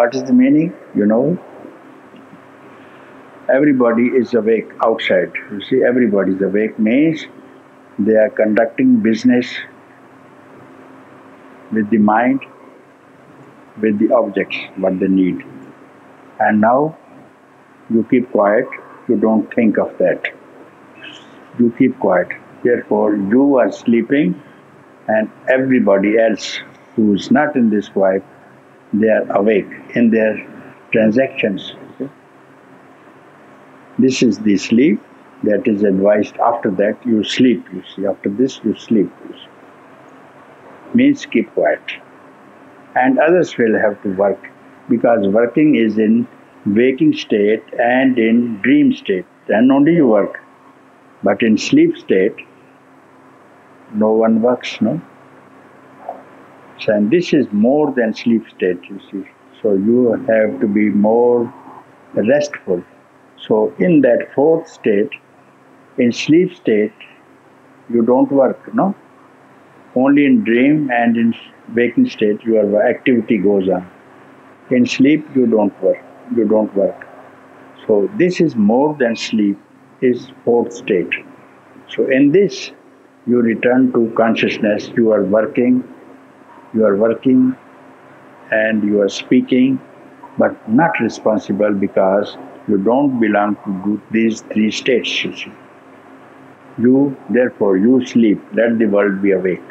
What is the meaning? You know, everybody is awake outside. You see, everybody is awake means they are conducting business with the mind, with the objects, what they need. And now you keep quiet, you don't think of that. You keep quiet. Therefore, you are sleeping and everybody else who is not in this quiet, they are awake in their transactions. Okay? This is the sleep that is advised. After that, you sleep. You see, after this, you sleep. You see. Means keep quiet. And others will have to work because working is in waking state and in dream state. Then only you work. But in sleep state, no one works, no? So, and this is more than sleep state, you see. So you have to be more restful. So in that fourth state, in sleep state, you don't work, no? Only in dream and in waking state, your activity goes on. In sleep, you don't work. You don't work. So this is more than sleep, is fourth state. So in this, you return to consciousness. You are working and you are speaking, but not responsible because you don't belong to these three states, you see. Therefore, you sleep, let the world be awake.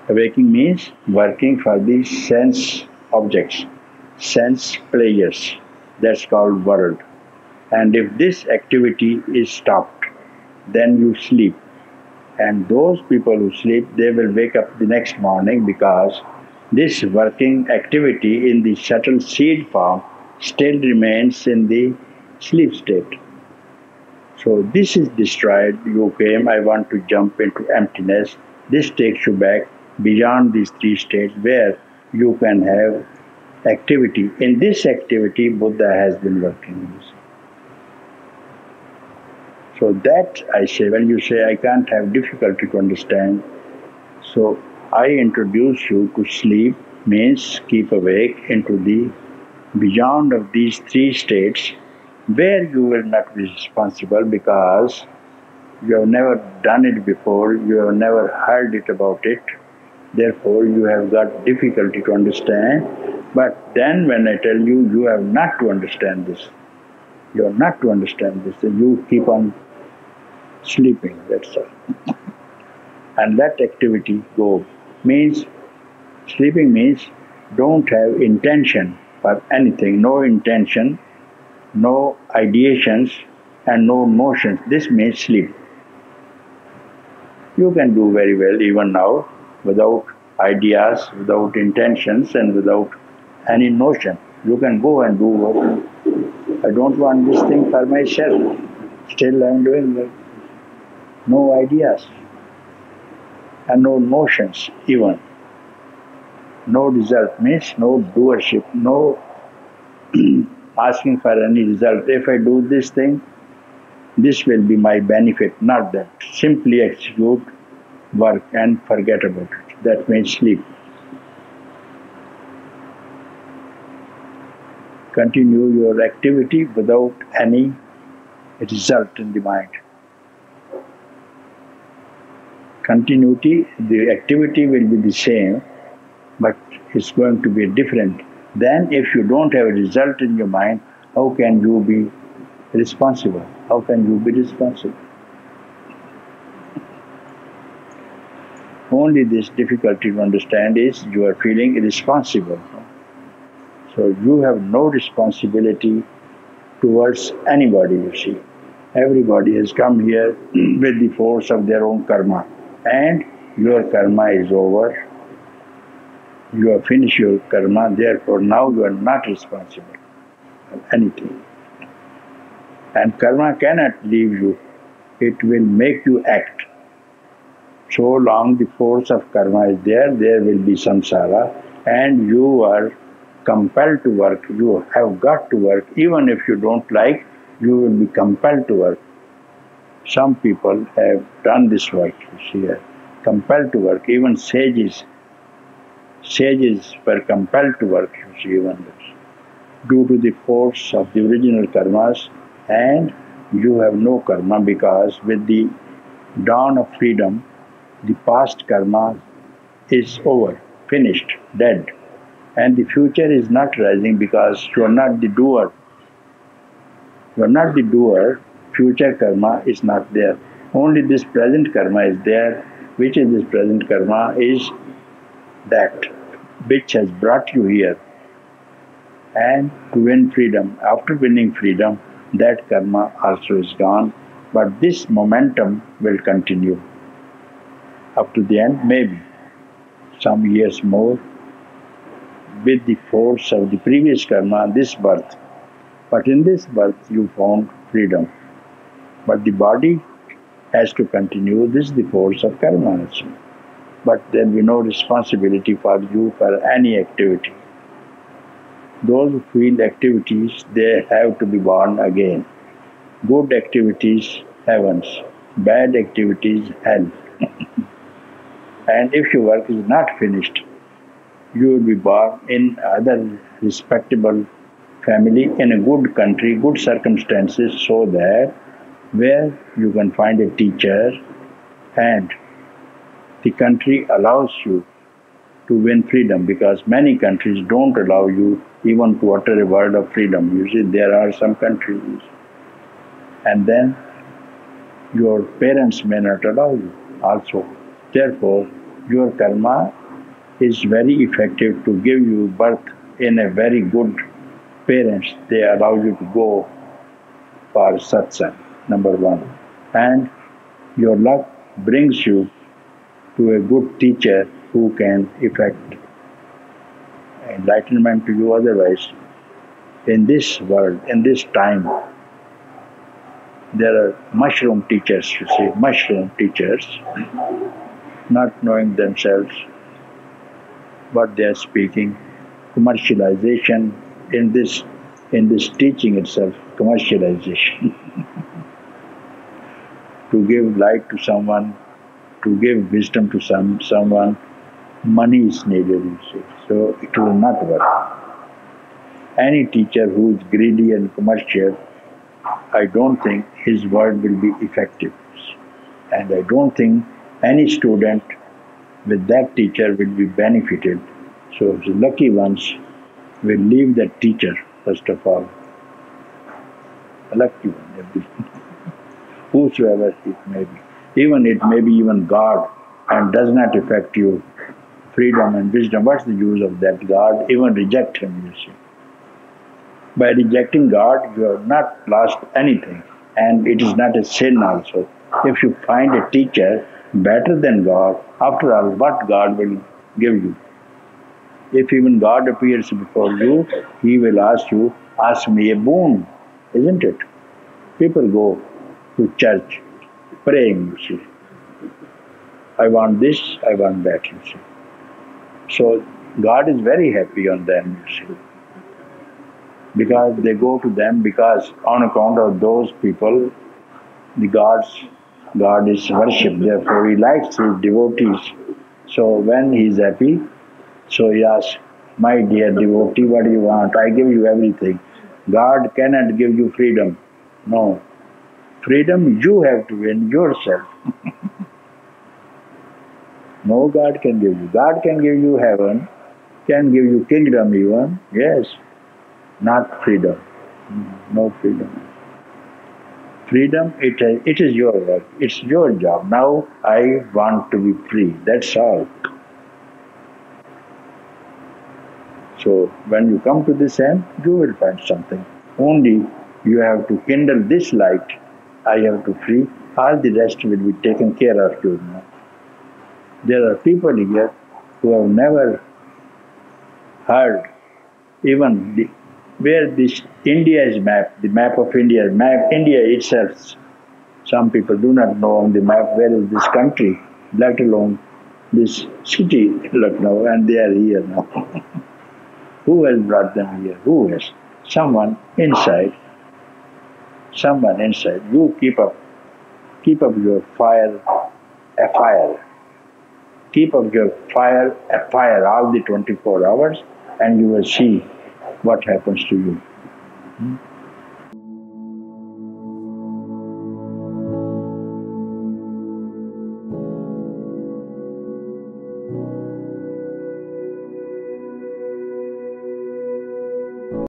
Awaking means working for the sense objects, sense players, that's called world. And if this activity is stopped, then you sleep. And those people who sleep, they will wake up the next morning because this working activity in the subtle seed form still remains in the sleep state. So this is destroyed. You came, I want to jump into emptiness. This takes you back beyond these three states where you can have activity. In this activity, Buddha has been working. So that I say, when you say I can't have difficulty to understand, so I introduce you to sleep means keep awake into the beyond of these three states where you will not be responsible because you have never done it before, you have never heard it about it, therefore you have got difficulty to understand. But then when I tell you, you have not to understand this. You are not to understand this, and you keep on sleeping, that's all. And let activity go. Means, sleeping means don't have intention for anything, no intention, no ideations and no notions. This means sleep. You can do very well even now without ideas, without intentions and without any notion. You can go and do what I don't want this thing for myself. Still I am doing it. No ideas and no notions even. No result means no doership, no asking for any result. If I do this thing, this will be my benefit, not that. Simply execute, work and forget about it. That means sleep. Continue your activity without any result in the mind. Continuity, the activity will be the same, but it's going to be different. Then if you don't have a result in your mind, how can you be responsible? How can you be responsible? Only this difficulty to understand is you are feeling irresponsible. So you have no responsibility towards anybody, you see. Everybody has come here with the force of their own karma. And your karma is over. You have finished your karma, therefore now you are not responsible for anything. And karma cannot leave you. It will make you act. So long the force of karma is there, there will be samsara, and you are compelled to work. You have got to work. Even if you don't like, you will be compelled to work. Some people have done this work, you see, compelled to work. Even sages sages were compelled to work, you see, even due to the force of the original karmas, and you have no karma because with the dawn of freedom, the past karma is over, finished, dead, and the future is not rising because you are not the doer. You are not the doer, future karma is not there. Only this present karma is there, which is this present karma is that which has brought you here and to win freedom. After winning freedom, that karma also is gone, but this momentum will continue up to the end, maybe some years more, with the force of the previous karma, this birth. But in this birth, you found freedom. But the body has to continue. This is the force of karma also. But there will be no responsibility for you for any activity. Those who feel activities, they have to be born again. Good activities, heavens. Bad activities, hell. And if your work is not finished, you will be born in other respectable family, in a good country, good circumstances, so that where you can find a teacher and the country allows you to win freedom, because many countries don't allow you even to utter a word of freedom. You see, there are some countries, and then your parents may not allow you also. Therefore, your karma is very effective to give you birth in a very good parents. They allow you to go for satsang, number one. And your luck brings you to a good teacher who can effect enlightenment to you. Otherwise, in this world, in this time, there are mushroom teachers, you see, mushroom teachers, not knowing themselves what they are speaking. Commercialization in this teaching itself, commercialization. To give light to someone, to give wisdom to someone, money is needed, you see. So it will not work. Any teacher who is greedy and commercial, I don't think his word will be effective. And I don't think any student with that teacher will be benefited. So the lucky ones will leave that teacher, first of all. A lucky one, whosoever it may be. Even it may be even God, and does not affect you. Freedom and wisdom, what's the use of that God? Even reject him, you see. By rejecting God, you have not lost anything, and it is not a sin also. If you find a teacher better than God, after all, what God will give you? If even God appears before you, he will ask you, ask me a boon, isn't it? People go to church praying, you see. I want this, I want that, you see. So God is very happy on them, you see. Because they go to them, because on account of those people, the God is worshipped. Therefore, he likes his devotees. So when he is happy, so he asks, my dear devotee, what do you want? I give you everything. God cannot give you freedom. No. Freedom you have to win yourself. No God can give you. God can give you heaven, can give you kingdom even, yes. Not freedom. No freedom. Freedom, it is your work. It's your job. Now I want to be free. That's all. So when you come to this end, you will find something. Only you have to kindle this light. I have to free. All the rest will be taken care of you now. There are people here who have never heard even where this India is mapped, the map of India, India itself. Some people do not know on the map where is this country, let alone this city, Lucknow, and they are here now. Who has brought them here? Who has? Someone inside. Someone inside. You keep up your fire, a fire. Keep up your fire all the 24 hours, and you will see what happens to you.